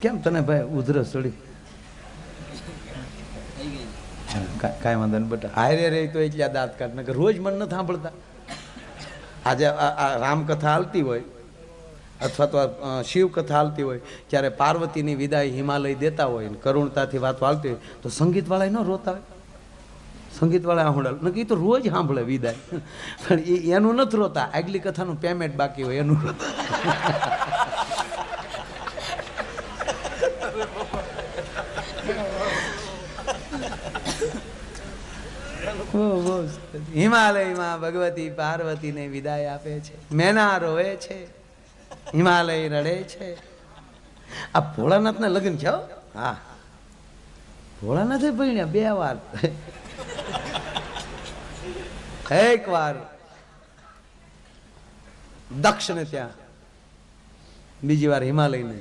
કેમ તને ભાઈ ઉધરસ ચડી? કાંઈ વાંધો નહીં બેટા, હારે રહી તો એટલે દાંત કાઢ, નકર રોજ મન નથી સાંભળતા. આજે આ રામકથા હાલતી હોય અથવા તો શિવ કથા હાલતી હોય, ત્યારે પાર્વતીની વિદાય હિમાલય દેતા હોય, કરુણતાથી વાતો હાલતી હોય, તો સંગીતવાળા ન રોતા હોય? સંગીતવાળા સાંભળે નક્કી તો રોજ સાંભળે વિદાય, પણ એનું નથી રોતા, આગલી કથાનું પેમેન્ટ બાકી હોય એનું રોતા. હિમાલયમાં ભગવતી પાર્વતીને વિદાય આપે છે, મેના રોવે છે, હિમાલય રડે છે. આ ભોળાનાથ ના લગ્ન છે. હા, ભોળાનાથે ભણ્યા 2 વાર. એક વાર દક્ષ ને ત્યાં, બીજી વાર હિમાલય ને.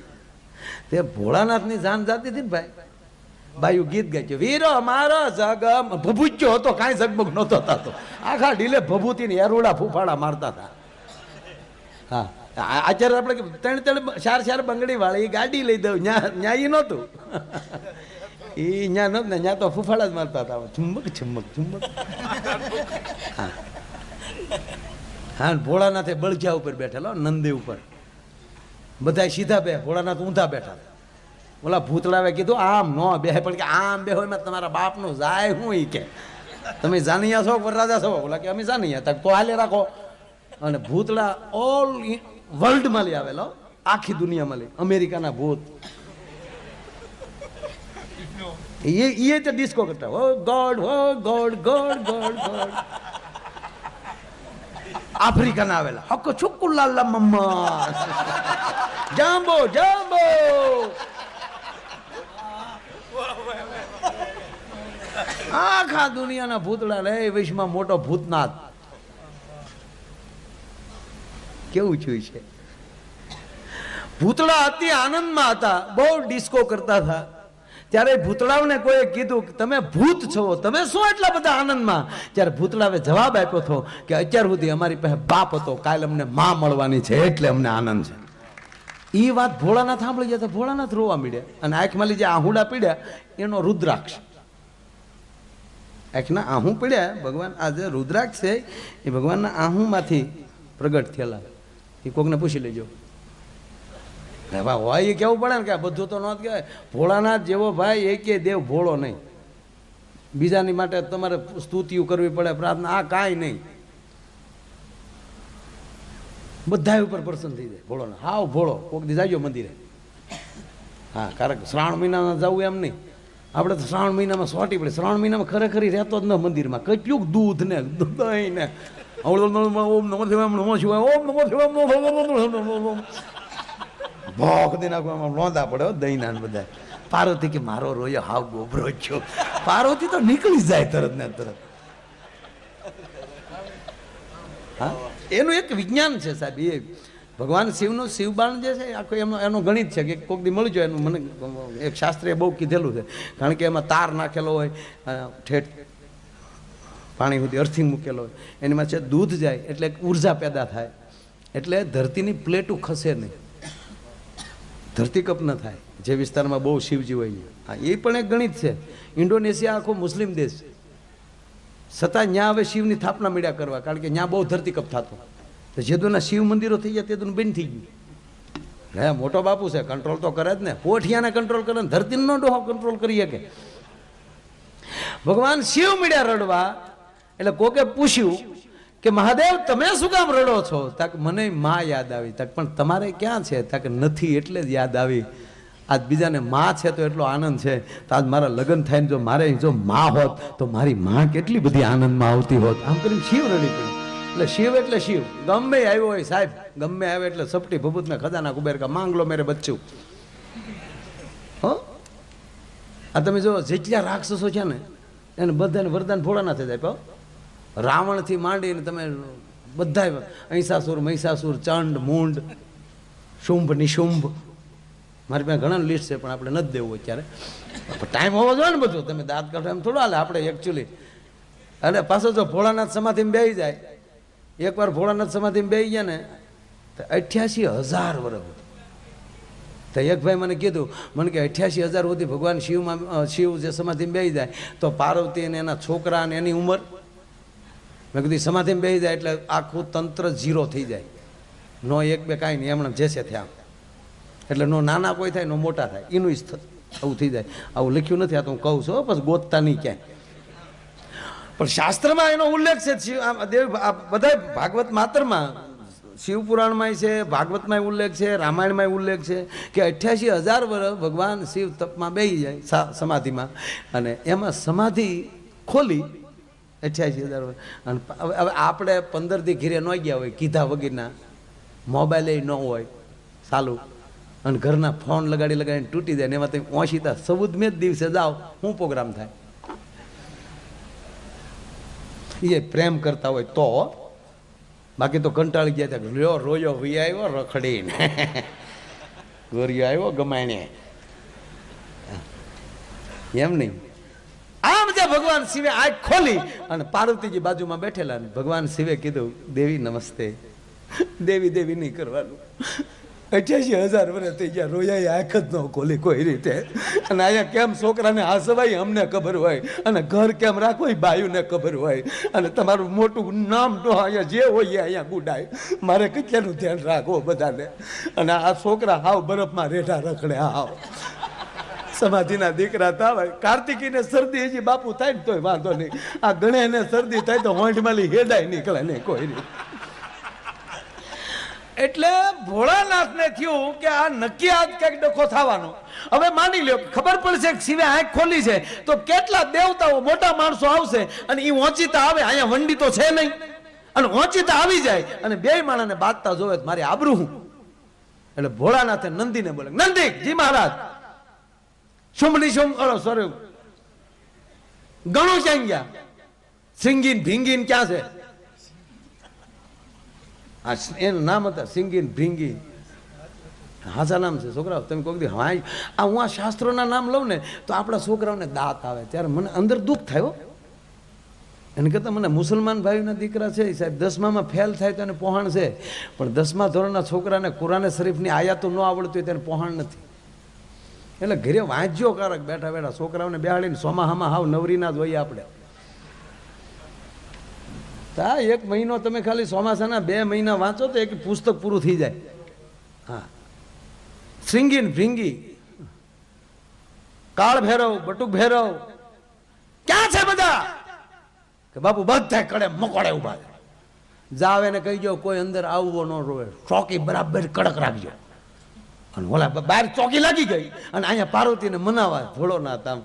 તે ભોળાનાથ ની જાન જાતી હતી ને ભાઈ, બાયું ગીત ગાય છે, વીરો મારો જગમ ભભૂચ્યો હતો, કાંઈ ઝગમગ નહોતો થતો, આખા ઢીલે ભભૂતિ ને એરુડા ફૂફાડા મારતા હતા. હા, આચાર્ય આપણે 3-4 બંગડી વાળી ગાડી લઈ દઉં, ન્યા ઈ નહોતું, ઈ ન્યા નહોતું ને, ન્યા તો ફૂફાડા જ મારતા હતા, ચુંબક ચુંબક ચુંબક. હા હા, ભોળાનાથે બળજા ઉપર બેઠેલો, નંદી ઉપર, બધા સીધા બે, ભોળાનાથ ઊંધા બેઠા. ઓલા ભૂતળાવે કીધું આમ નો બેહે, પણ કે આમ બે હોય તમારા બાપનું જાય હું ઈ કે તમે જાનિયા છો વરરાજા છો? ઓલા કે અમે જાનિયા. તક તો હાલે રાખો. અને ભૂતળા ઓલ વર્લ્ડમાં લઈ આવેલો, આખી દુનિયામાં લઈ, અમેરિકાના ભૂત, એ તો ડિસ્કો કરતા, હો ગોડ હો ગોડ ગોડ ગોડ ગોડ. આફ્રિકાના આવેલા, હકો છુકુલાલા મમ્મા જાંબો જાંબો. આખા દુનિયાના ભૂતળા રે, વિશ્વમાં મોટો ભૂતનાથ. કેવું થયું છે? ભૂતળા અતિ આનંદમાં હતા, બહુ ડિસ્કો કરતા હતા. ત્યારે ભૂતળાઓને કોઈ કીધું કે તમે ભૂત છો, તમે શું એટલા બધા આનંદમાં? ત્યારે ભૂતળાએ જવાબ આપ્યો હતો કે અત્યાર સુધી અમારી પાસે બાપ હતો, કાલે અમને માં મળવાની છે એટલે અમને આનંદ છે. એ વાત ભોળાનાથ સાંભળી ગયા તો ભોળાનાથ રોવા મળ્યા, અને આંખમાં જે આહુડા પીડ્યા એનો રુદ્રાક્ષ. આંખના આહું પડ્યા, ભગવાન આ જે રુદ્રાક્ષ છે એ ભગવાનના આહુમાંથી પ્રગટ થયેલા. એ કોકને પૂછી લેજો. હોય એ કેવું પડે ને કે બધું તો ન કહેવાય. ભોળાનાથ જેવો ભાઈ એકે દેવ ભોળો નહીં. બીજાની માટે તમારે સ્તુતિઓ કરવી પડે, પ્રાર્થના, આ કાંઈ નહીં. બધા ઉપર પ્રસન્ન થઈ જાય ભોળોના. હાવ ભોળો. કોક દી જાજો મંદિરે. હા, કારણ કે શ્રાવણ મહિનામાં જવું એમ નહીં. આપણે તો શ્રાવણ મહિનામાં સોટી પડે. શ્રાવણ મહિનામાં ખરેખર રહેતો જ ન મંદિરમાં. કેટલું દૂધ ને દહીં ને ઓમ નમો શિવાય નમો શિવાય ઓમ નમો શિવાય ભોખ દઈ નાખવામાં લોંદા પડે દહીં ના બધા. પાર્વતી કે મારો રોયો હાવ ગોબરો છો. પાર્વતી તો નીકળી જાય તરત ને તરત. હા, એનું એક વિજ્ઞાન છે સાહેબ. એ ભગવાન શિવનું શિવબાણ જે છે આખું એનો ગણિત છે કે કોઈક દી મળી જાય. એનું મને એક શાસ્ત્રીએ બહુ કીધેલું છે, કારણ કે એમાં તાર નાખેલો હોય, ઠેઠ પાણી સુધી અર્થિંગ મૂકેલો હોય, એમાં છે દૂધ જાય એટલે ઉર્જા પેદા થાય, એટલે ધરતીની પ્લેટું ખસે નહીં, ધરતીકપ ન થાય જે વિસ્તારમાં બહુ શિવજી હોય. હા, એ પણ એક ગણિત છે. ઇન્ડોનેશિયા આખો મુસ્લિમ દેશ છે, છતાં ત્યાં હવે શિવની સ્થાપના મળ્યા કરવા, કારણ કે ત્યાં બહુ ધરતીકપ થતો. તો જેદુના શિવ મંદિરો થઈ ગયા તેદુનું બંધ થઈ ગયું. હે, મોટો બાપુ છે, કંટ્રોલ તો કરે જ ને. પોઠિયાને કંટ્રોલ કરે ને ધરતીનો ડોહો કંટ્રોલ કરી શકે. ભગવાન શિવ મળ્યા રડવા, એટલે કોકે પૂછ્યું કે મહાદેવ તમે શું કામ રડો છો? તાક મને માં યાદ આવી. તાક પણ તમારે ક્યાં છે? તાક નથી એટલે જ યાદ આવી. આજ બીજાને માં છે તો એટલો આનંદ છે, તો આજ મારા લગ્ન થાય ને જો મારે જો માં હોત તો મારી માં કેટલી બધી આનંદમાં આવતી હોત. આમ કરીને શિવ રડી પડ્યું. એટલે શિવ એટલે શિવ, ગમે આવ્યો હોય સાહેબ, ગમે આવે એટલે સપટી ભભૂત ને ખજાના કુબેર કા માંગલો મેરે બચ્ચું. હો, આ તમે જો જેટલા રાક્ષસો છે ને એને બધાને વરદાન ભોળાનાથે જ આપ્યો. રાવણથી માંડીને તમે બધા, અહિંસાસુર, મહિષાસુર, ચંડ, મૂંડ, શુંભ, નિશુંભ, મારી પાસે ઘણા લિસ્ટ છે પણ આપણે નથી દેવું અત્યારે. ટાઈમ હોવો જોઈએ ને બધું. તમે દાંત કાઢો એમ થોડું હાલે આપણે એકચ્યુઅલી. અને પાછો જો ભોળાનાથ સમાધિમાં બેસી જાય, એકવાર ભોળાનાથ સમાધિમાં બેસી ગયા ને તો 88,000 વર્ષ. તો એક ભાઈ મને કીધું, મને કે 88,000 સુધી ભગવાન શિવમાં શિવ જે સમાધિમાં બેસી જાય તો પાર્વતી અને એના છોકરા અને એની ઉંમર, મેં કીધું સમાધિમાં બેસી જાય એટલે આખું તંત્ર ઝીરો થઈ જાય, નો એક બે કાંઈ નહીં, એમણે જેસે થયા, એટલે નો નાના કોઈ થાય નો મોટા થાય, એનું જ આવું થઈ જાય. આવું લખ્યું નથી, આ તો હું કહું છું, પછી ગોતતા નહીં ક્યાંય. પણ શાસ્ત્રમાં એનો ઉલ્લેખ છે, બધા ભાગવત માત્રમાં, શિવપુરાણમાં છે, ભાગવતમાં ઉલ્લેખ છે, રામાયણમાં ઉલ્લેખ છે કે 88,000 વર્ષ ભગવાન શિવ તપમાં બેસી જાય સમાધિમાં, અને એમાં સમાધિ ખોલી 88,000 વર્ષ. અને હવે આપણે 15 દી ઘીરે ન ગયા હોય, કીધા વગરના, મોબાઈલ ન હોય ચાલુ, અને ઘરના ફોન લગાડીને તૂટી જાય, ને એમાં તમે ઓછીતા સબૂદમે જ દિવસે જાઓ, શું પ્રોગ્રામ થાય? એ પ્રેમ કરતા હોય તો, બાકી તો કંટાળી ગયા હતા, લ્યો રોયો વી આવ્યો રખડીને, ગોરિયો આવ્યો ગમાયને, એમ નહીં. આમ જે ભગવાન શિવે આંખ ખોલી અને પાર્વતીજી બાજુમાં બેઠેલા, ભગવાન શિવે કીધું, દેવી નમસ્તે. દેવી દેવી નહીં કરવાનું, 88,000 વર્ષ થઈ ગયા, રોયા આંખ જ ન ખોલી કોઈ રીતે. અને અહીંયા કેમ છોકરાને હાસવાય અમને ખબર હોય, અને ઘર કેમ રાખવું એ બાયુને ખબર હોય, અને તમારું મોટું નામ તો અહીંયા જે હોય અહીંયા ગુડાય, મારે કેટલાનું ધ્યાન રાખવો બધાને. અને આ છોકરા હાવ બરફમાં રેઠા રખડે, હાવ સમાધિના દીકરા થાય. કાર્તિકીને શરદી હજી બાપુ થાય ને તોય વાંધો નહીં, આ ગણેને શરદી થાય તો હોંઠમાંથી હેડાય નીકળે નહીં કોઈ રીતે. એટલે ભોળાનાથને થયું કે આ નક્કી આજ કંઈક ડખો થવાનો. હવે માની લ્યો ખબર પડશે કે શિવે આંખ ખોલી છે તો કેટલા દેવતાઓ મોટા માણસો આવશે, અને એ ઓચિતા આવે, અહીંયા વંડી તો છે નહીં, અને ઓચિતા આવી જાય અને બે માણસને બાંધતા જોવે મારી આબરૂ હું. એટલે ભોળાનાથે નંદીને બોલે, નંદી જી મહારાજ, શુંભની શુંભ, સોરી ગણો ક્યાં ગયા, સિંગીન ભીંગીન ક્યાં છે? એનું નામ હતા સિંગીન ભીંગી, હાજા નામ છે છોકરાઓ. તમે કોઈ દી હા આ હું આ શાસ્ત્રોના નામ લઉં ને તો આપણા છોકરાઓને દાંત આવે, ત્યારે મને અંદર દુઃખ થાય. એને કરતાં મને મુસલમાન ભાઈના દીકરા છે સાહેબ, 10મામાં ફેલ થાય તો એને પહોંચ છે, પણ 10મા ધોરણના છોકરાને કુરાને શરીફની આયાતો ન આવડતું હોય તેને પહોંચ નથી. એટલે ઘરે વાંચ્યો કારક બેઠા બેઠા છોકરાઓને બેહાડીને સોમાહામાં હાવ નવરીના જ હોઈએ આપણે. હા, 1 મહિનો તમે ખાલી ચોમાસાના 2 મહિના વાંચો તો એક પુસ્તક પૂરું થઈ જાય. હા, સિંગીન ભીંગી, કાળ ભૈરવ, બટુક ભૈરવ ક્યાં છે બધા? કે બાપુ બધા કડે મકોડે ઉભા જાવે ને કહી જો કોઈ અંદર આવવો ન રોવે, ચોકી બરાબર કડક રાખજો. અને ઓલા બહાર ચોકી લાગી ગઈ અને અહીંયા પાર્વતીને મનાવા ભોળોનાથ આમ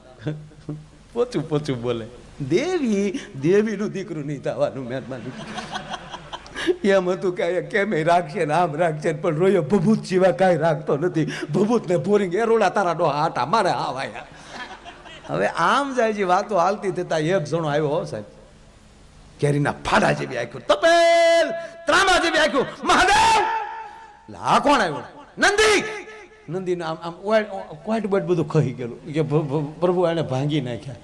પોચું પોચું બોલે, દેવી દેવીનું દીકરું નહીં થવાનું મહેરબાની. એમ હતું કે કેમ રાખશે ને આમ રાખશે, પણ રોયો ભભૂત સિવાય કાંઈ રાખતો નથી. ભભૂત ને પોરી એરોડા તારા ડો હાટા મારે આવાયા. હવે આમ જાય છે વાતો હાલતી થતા એક જણો આવ્યો હો સાહેબ, કેરીના ફાડા જેવી આખ્યું, તપેલ ત્રાંબા જેવી આખ્યું, મહાદેવ. આ કોણ આવ્યો? નંદી. નંદીને આમ આમ ક્વાટ બટ બધું ખહી ગયેલું કે પ્રભુ એને ભાંગી નાખ્યા.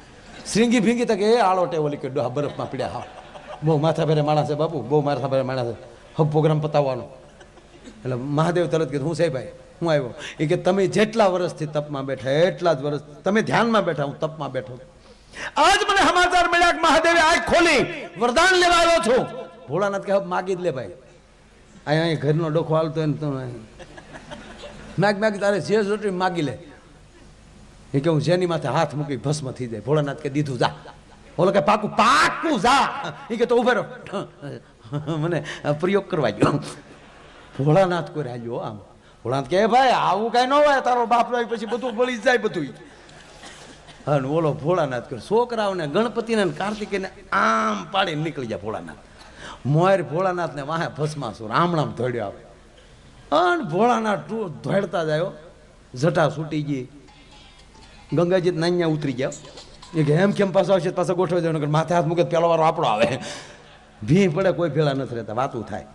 શ્રીંગી ભીંગી તક એ આળો ટેવલી કે ડોહા બરફમાં પીડ્યા. હા, બહુ માથા ભેરે માણસ છે બાપુ, બહુ માથા ભેરે માણસ છે, હવે પ્રોગ્રામ પતાવવાનો. એટલે મહાદેવ તરત કીધું, હું છે ભાઈ, હું આવ્યો. એ કે તમે જેટલા વર્ષથી તપમાં બેઠા એટલા જ વર્ષ તમે ધ્યાનમાં બેઠા, હું તપમાં બેઠો. આજ મને સમાચાર મળ્યા કે મહાદેવે આંખ ખોલી વરદાન લેવા આવ્યો છું. ભોળાનાથ કે માગી જ લે ભાઈ, અહીંયા ઘરનો ડોખો હાલતો એને તો માગ તારે જે જોટી માગી લે. એ કે હું જેની માથે હાથ મૂકી ભસ્મ થઈ જાય. ભોળાનાથ કે દીધું જા. બોલો કે પાકું પાકું જા. એ કે તો ઉભે રહો, મને પ્રયોગ કરવા ગયો. ભોળાનાથ કોઈ રાજો આમ. ભોળાનાથ કે ભાઈ આવું કઈ ન હોય, તારો બાપ રહી પછી બધું બળી જાય બધું. અને ઓલો ભોળાનાથ કરે છોકરાઓને ગણપતિને કાર્તિકેયને આમ પાડીને નીકળી જાય ભોળાનાથ. મોર ભોળાનાથને વાહે ભસ્માસુર રામણામ ધોડ્યો આવે. અને ભોળાનાથ ધોડતા જાય, જટા છૂટી ગઈ. ગંગાજી નાન્યા ઉતરી ગયા. એ કે એમ કેમ પાછો આવશે, પાછા ગોઠવી દેવાનું, માથે હાથ મૂકે પેલો વારો આપણો આવે. ભી પડે કોઈ ભેળા નથી રહેતા, વાતું થાય.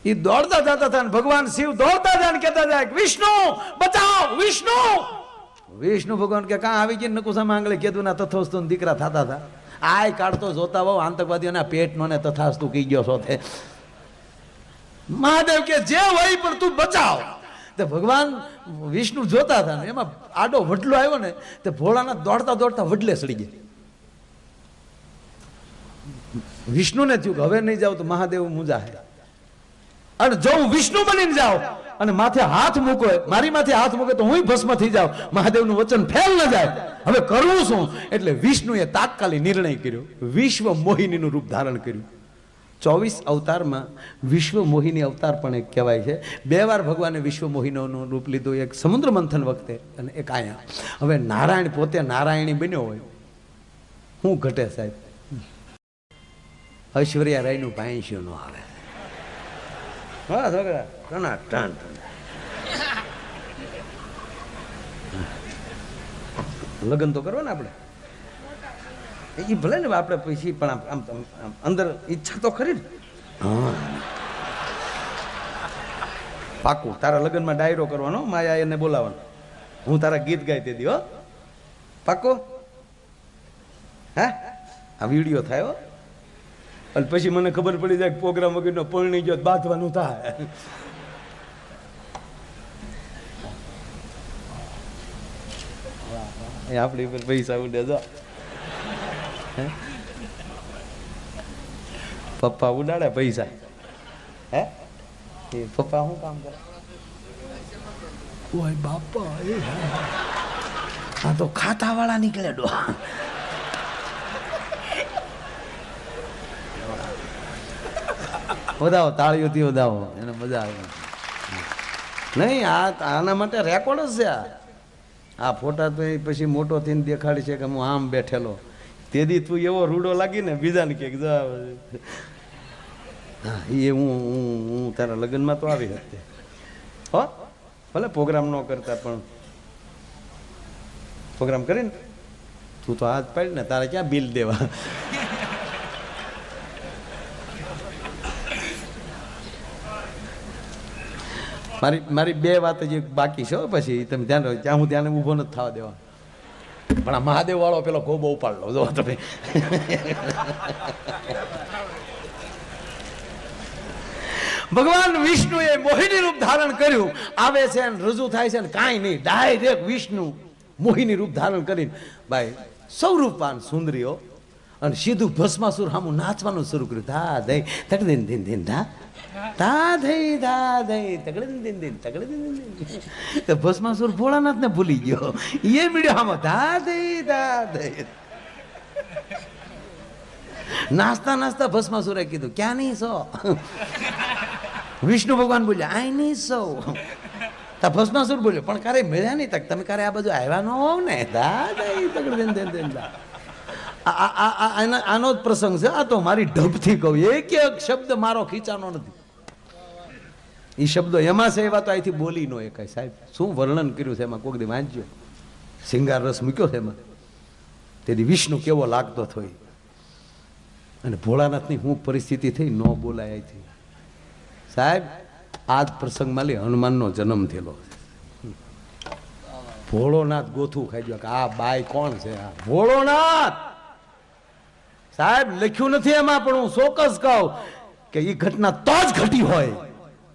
એ દોડતા જતા હતા, ભગવાન શિવ દોડતા જાય કહેતા જાય વિષ્ણુ બચાવ, વિષ્ણુ. વિષ્ણુ ભગવાન કે કાં આવી ગઈ નકુસા માંગલે કીધું ના તથોસ્તુ દીકરા થતા હતા. આય કાઢતો જોતા બહુ આતંકવાદીઓના પેટનો ને તથાસ્તુ કહી ગયો છો તે. મહાદેવ કે જે હોય પણ તું બચાવ. તે ભગવાન વિષ્ણુ જોતા હતા ને એમાં આડો વડલો આવ્યો ને તે ભોળાનાથ દોડતા દોડતા વડલે સડી ગયા. વિષ્ણુને થયું કે હવે નહીં જાવ તો મહાદેવ મુંજા હે, અને જો હું વિષ્ણુ બનીને જાઉં અને માથે હાથ મૂકો, મારી માથે હાથ મૂકે તો હું ભસ્મ થઈ જાઉં, મહાદેવનું વચન ફેલ ન જાય, હવે કરવું શું? એટલે વિષ્ણુએ તાત્કાલિક નિર્ણય કર્યો, વિશ્વ મોહિનીનું રૂપ ધારણ કર્યું. 24 અવતારમાં વિશ્વ મોહિની અવતાર પણ એક કહેવાય છે. 2 વાર ભગવાને વિશ્વ મોહિનીનું રૂપ લીધું, એક સમુદ્ર મંથન વખતે અને એક આયા. હવે નારાયણ પોતે નારાયણી બન્યો હોય, શું ઘટે સાહેબ? ઐશ્વર્યા રાયનું પાંચ્યું નો આવે. હા છોકરા ટના ટન લગ્ન તો કરવા ને આપણે, એ ભલે ને આપણે પછી પણ આમ અંદર ઈચ્છા તો ખરી ને. હા પાકું તારા લગ્નમાં ડાયરો કરવાનો, માયા એને બોલાવવાનો, હું તારા ગીત ગાઈ તે દી. હો પાકું? હે આ વિડીયો થાય હો, અને પછી મને ખબર પડી જાય પ્રોગ્રામ વગરનો પરણી ગયો બાંધવાનું થાય. આપણી ઉપર પૈસા ઉડે જો, પપ્પા ઉડાડે પૈસા. હે એ પપ્પા શું કામ કરે? ઓય બાપા એ આ તો ખાતા વાળા નીકળે ડો. વધાવો તાળીઓથી વધાવો, એને મજા આવે. નહીં આના માટે રેકોર્ડ જ છે. આ ફોટા તો પછી મોટો થઈને દેખાડી છે કે હું આમ બેઠેલો, તેથી તું એવો રૂડો લાગી ને બીજાને કે હા એ હું તારા લગ્નમાં તો આવી હતી. હો ભલે પ્રોગ્રામ ન કરતા પણ પ્રોગ્રામ કરીને તું તો હાથ પાડી ને, તારે ક્યાં બિલ દેવા? મારી 2 વાત જે બાકી છે પછી તમે ધ્યાન રાખો, ત્યાં હું ત્યાં ઊભો નથી થવા દેવા. પણ આ મહાદેવ વાળો પેલો ગોબો ઉપાડ લો જો તમે. ભગવાન વિષ્ણુએ મોહિની રૂપ ધારણ કર્યું, આવે છે ને રજૂ થાય છે ને કાંઈ નહીં, ડાયરેક્ટ વિષ્ણુ મોહિની રૂપ ધારણ કરીને ભાઈ સૌરૂપાન સુંદરીઓ અને સીધું ભસ્માસુર સામું નાચવાનું શરૂ કર્યું. ધા દઈ તક દિન દિન દિન ધા ધા દઈ ધા દઈ તગડે દિન દિન તગડે દિન દિન. ભસ્માસુર ભોળાનાથ ને ભૂલી ગયો, એ મીડિયો આમાં ધા દઈ ધા દઈ. નાસ્તા નાસ્તા ભસ્માસુરે કીધું ક્યાં નહીં સો? વિષ્ણુ ભગવાન બોલ્યા આઈ નહીં સો. તા ભસ્માસુર બોલ્યો પણ ક્યારે મળ્યા નહીં તક, તમે ક્યારે આ બાજુ આવ્યા ન હોવ ને. ધા દઈ તગડે દિન દિન દિન ધા. આનો જ પ્રસંગ છે. આ તો મારી ઢબથી કહું, એક એક શબ્દ મારો ખીચાનો નથી. એ શબ્દો એમાં છે એવા તો અહીંથી બોલી નો એકાય સાહેબ. શું વર્ણન કર્યું છે એમાં, કોક દી વાંચજો. શિંગાર રસ મૂક્યો છે એમાં. તેથી વિષ્ણુ કેવો લાગતો થયો અને ભોળાનાથની શું પરિસ્થિતિ થઈ ન બોલાય અહીંથી સાહેબ. આ જ પ્રસંગમાં લે હનુમાનનો જન્મ થયેલો. ભોળોનાથ ગોથું ખાઈ ગયો કે આ બાઈ કોણ છે? આ ભોળોનાથ સાહેબ લખ્યું નથી એમાં, પણ હું ચોક્કસ કહું કે એ ઘટના તો જ ઘટી હોય.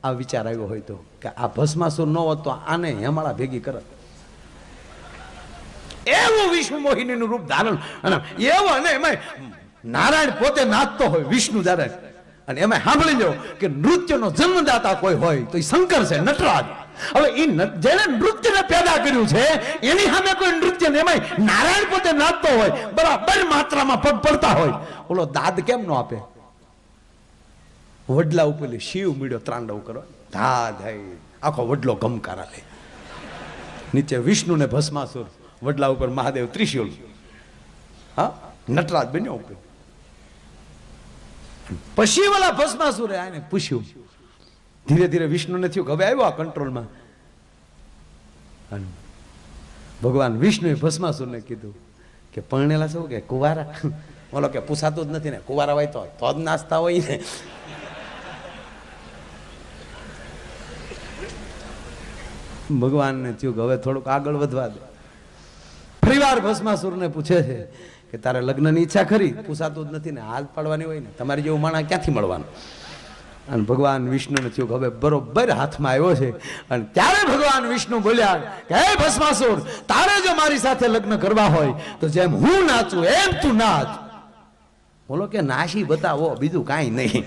આ વિચાર આવ્યો હોય તો કે આ ભસ્માસુર ન હોત તો આને હેમાળા ભેગી કરત. એવું વિષ્ણુ મોહિનીનું રૂપ ધારણ, અને એવું અને એમાં નારાયણ પોતે નાચતો હોય વિષ્ણુ જ્યારે, અને એમાં સાંભળી લો કે નૃત્યનો જન્મદાતા કોઈ હોય તો એ શંકર છે, નટરાજ. હવે એ જેને નૃત્યને પેદા કર્યું છે એની સામે કોઈ નૃત્ય ને એમાં નારાયણ પોતે નાચતો હોય, બરાબર માત્રામાં પગ પડતા હોય, ઓલો દાદ કેમ ન આપે? વડલા ઉપર શિવ મીડ્યો ત્રાંડવ કરો, ધા ધાઈ આખો વડલો ગમકારા લે. નીચે વિષ્ણુ ને ભસ્માસુર, વડલા ઉપર મહાદેવ ત્રિશુલ, હા નટરાજ બન્યો ઉપર. પછી વાળા ભસ્માસુરે આને પૂછ્યું, ધીરે ધીરે વિષ્ણુને થયું કે હવે આવ્યો આ કંટ્રોલમાં. ભગવાન વિષ્ણુએ ભસ્માસુરને કીધું કે પરણેલા છો કે કુવારા? બોલો કે પૂછાતું જ નથી ને, કુવારા હોય તો જ નાસ્તા હોય ને. ભગવાનને થયું કે હવે થોડુંક આગળ વધવા દે. ફરીવાર ભસ્માસુરને પૂછે છે કે તારે લગ્નની ઈચ્છા ખરી? પૂછાતું જ નથી ને, હાથ પાડવાની હોય ને, તમારી જેવું માણસ ક્યાંથી મળવાનું? અને ભગવાન વિષ્ણુને થયું કે હવે બરોબર હાથમાં આવ્યો છે. અને ત્યારે ભગવાન વિષ્ણુ બોલ્યા કે હે ભસ્માસુર, તારે જો મારી સાથે લગ્ન કરવા હોય તો જેમ હું નાચું એમ તું નાચ. બોલો કે નાશી બતાવો, બીજું કાંઈ નહીં.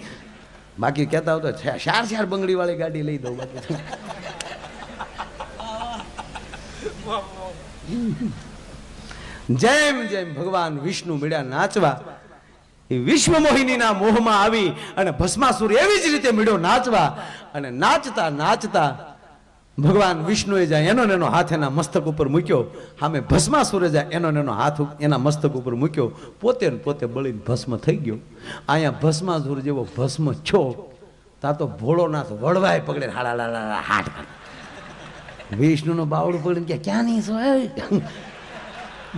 બાકી કહેતા હો તો 4 બંગડી વાળી ગાડી લઈ દઉં. જેમ જેમ ભગવાન વિષ્ણુ મળ્યા નાચવા, એ વિશ્વ મોહિનીના મોહમાં આવી અને ભસ્માસુર એવી જ રીતે મળ્યો નાચવા. અને નાચતા નાચતા ભગવાન વિષ્ણુએ જાય એનો એનો હાથ એના મસ્તક ઉપર મૂક્યો. સામે ભસ્માસુરે જાય એનો એનો હાથ એના મસ્તક ઉપર મૂક્યો. પોતે પોતે બળીને ભસ્મ થઈ ગયો. અહીંયા ભસ્માસુર જેવો ભસ્મ છો તા તો ભોળોનાથ વળવાય પકડે હાડા હાથ. વિષ્ણુનું બાવડું પકડીને કે ક્યાં નહીં સો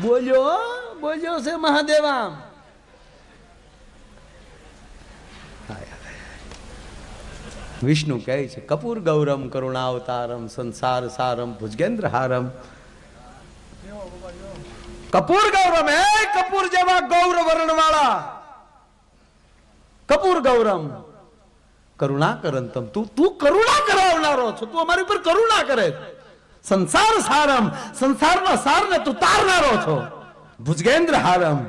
બોલ્યો બોલ્યો છે મહાદેવા. વિષ્ણુ કહે છે કપૂર ગૌરમ કરુણાવતારમ સંસાર સારમ ભુજગેન્દ્ર હારમ. કપૂર ગૌરમ, હે કપૂર જેવા ગૌર વર્ણ વાળા કપૂર ગૌરમ કરુણા કરંતમ, તું કરુણા કરાવનારો છો, તું અમારી ઉપર કરુણા કરે. સંસાર સારમ, સંસારના સારને તું તારનારો છો. ભુજગેન્દ્ર હારમ,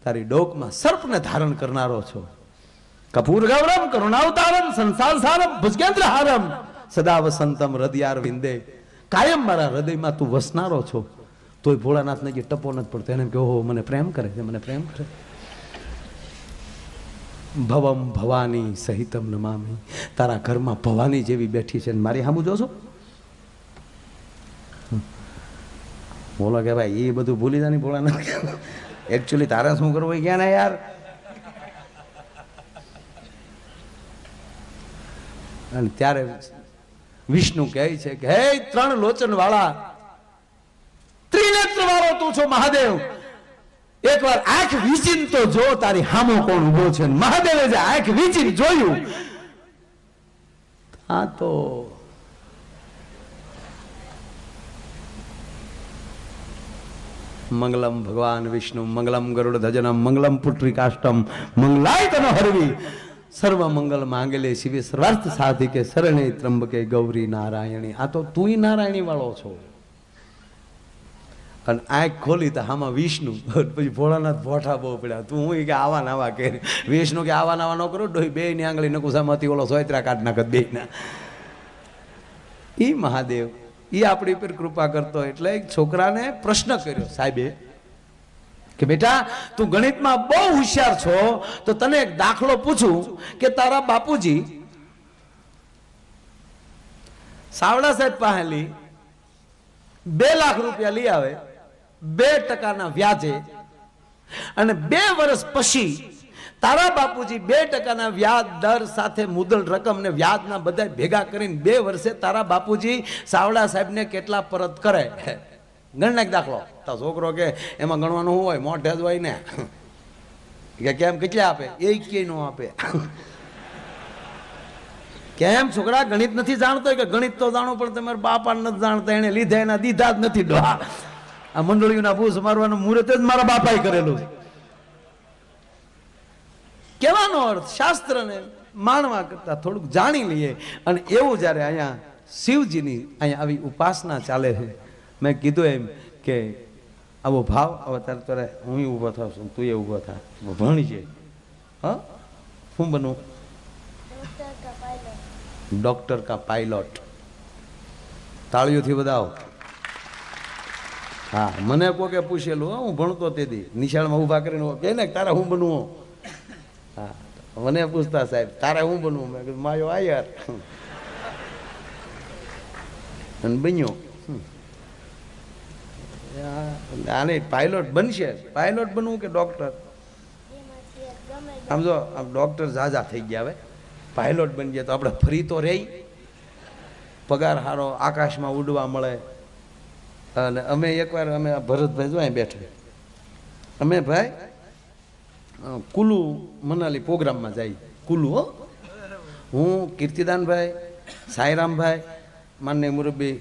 તારી ડોકમાં સર્પને ધારણ કરનારો છો. કપૂર ગૌરમ કરુણાવતારમ સંસાર સારમ ભુજગેન્દ્ર હારમ સદા વસંતમ હૃદયાર વિંદે, કાયમ મારા હૃદયમાં તું વસનારો છો. તોય ભોળાનાથને જે ટપો નથી પડતો, એને કહો મને પ્રેમ કરે છે, મને પ્રેમ કરે. ભવમ ભવાની સહિતમ નમામી, તારા ઘરમાં ભવાની જેવી બેઠી છે મારી સામું જોશો. બોલો કે ભાઈ એ બધું ભૂલી જા. ભોળાનાથ એકચ્યુઅલી તારે શું કરવું એ ક્યાં ને યાર. અને ત્યારે વિષ્ણુ કહે છે કે હે 3 લોચન વાળા, ત્રિનેત્ર વાળો તું છો મહાદેવ, એકવાર આંખ વીંચીને તો જો તારી હામો કોણ ઉભો છે. મહાદેવે જે આંખ વીંચીને જોયું, આ તો મંગલમ ભગવાન વિષ્ણુ મંગલમ ગરુડ ધજનમ મંગલમ પુત્રિકાષ્ટમ મંગલાય તનો હરવી સર્વ મંગલ માંગલે શિવે સર્વાર્થ સાધિકે શરણે ત્રંબકે ગૌરી નારાયણી. આ તો તું નારાયણી વાળો છો. અને આંખ ખોલી તો આમાં વિષ્ણુ. પછી ભોળાનાથ ભોઠા બહુ પડ્યા. તું હું કે આવા નાવા કે વિષ્ણુ કે આવા નાવા ન કરો, ડોહી બે ની આંગળી નકુસામાંથી ઓલો સોયત્રા કાઢ નાખત બે ના. ઈ મહાદેવ ઈ આપણી પર કૃપા કરતો. એટલે એક છોકરાને પ્રશ્ન કર્યો સાહેબે કે બેટા તું ગણિતમાં બહુ હોશિયાર છો, તો તને એક દાખલો પૂછું કે તારા બાપુજી સાવડા સાહેબ પાસેથી 2 લાખ રૂપિયા લઈ આવે 2% વ્યાજે, અને 2 વર્ષ પછી તારા બાપુજી 2% વ્યાજ દર સાથે મુદલ રકમ ને વ્યાજના બધા ભેગા કરીને 2 વર્ષે તારા બાપુજી સાવડા સાહેબને કેટલા પરત કરે. ગણ નાખ દાખલો. તો છોકરો કે એમાં ગણવાનું શું હોય, મોઢે જ હોય ને. કે કેમ કેટલા આપે, એ કે નો આપે. કેમ છોકરા ગણિત નથી જાણતો કે ગણિત તો જાણો પણ તમારા બાપા નથી જાણતા, એને લીધા એના દીધા જ નથી. ડોહા આ મંડળીઓના ભૂસ મારવાનું મુહૂર્ત જ મારા બાપાએ કરેલું. કહેવાનો અર્થ શાસ્ત્રને માણવા કરતા થોડુંક જાણી લઈએ. અને એવું જ્યારે અહીંયા શિવજીની અહીંયા આવી ઉપાસના ચાલે છે, મેં કીધું એમ કે આવો ભાવ અત્યારે તારે હું ઊભો થાવ છું, તું એ ઊભો થા, ભણી છે. હા શું બનવું? ડોક્ટર કા પાયલોટ. તાળીઓથી બધાઓ. હા મને કોકે પૂછેલું, હું ભણતો તેથી નિશાળમાં ઊભા કરીને કહે ને તારે હું બનવું. હા મને પૂછતા સાહેબ તારે હું બનવું? મેં કીધું માયો આયર. અને બન્યો. આને પાયલોટ બનશે. પાયલોટ બનવું કે ડોક્ટર? આમ જો આમ ડોક્ટર ઝાઝા થઈ ગયા, હવે પાયલોટ બની જાય તો આપણે ફરી તો રહી, પગાર સારો, આકાશમાં ઉડવા મળે. અને અમે એકવાર અમે ભરતભાઈ જો અહીં બેઠા, અમે ભાઈ કુલુ મનાલી પ્રોગ્રામમાં જાય. કુલુ હો, હું કીર્તિદાનભાઈ, સાંઈરામભાઈ, માનનીય મુરબ્બી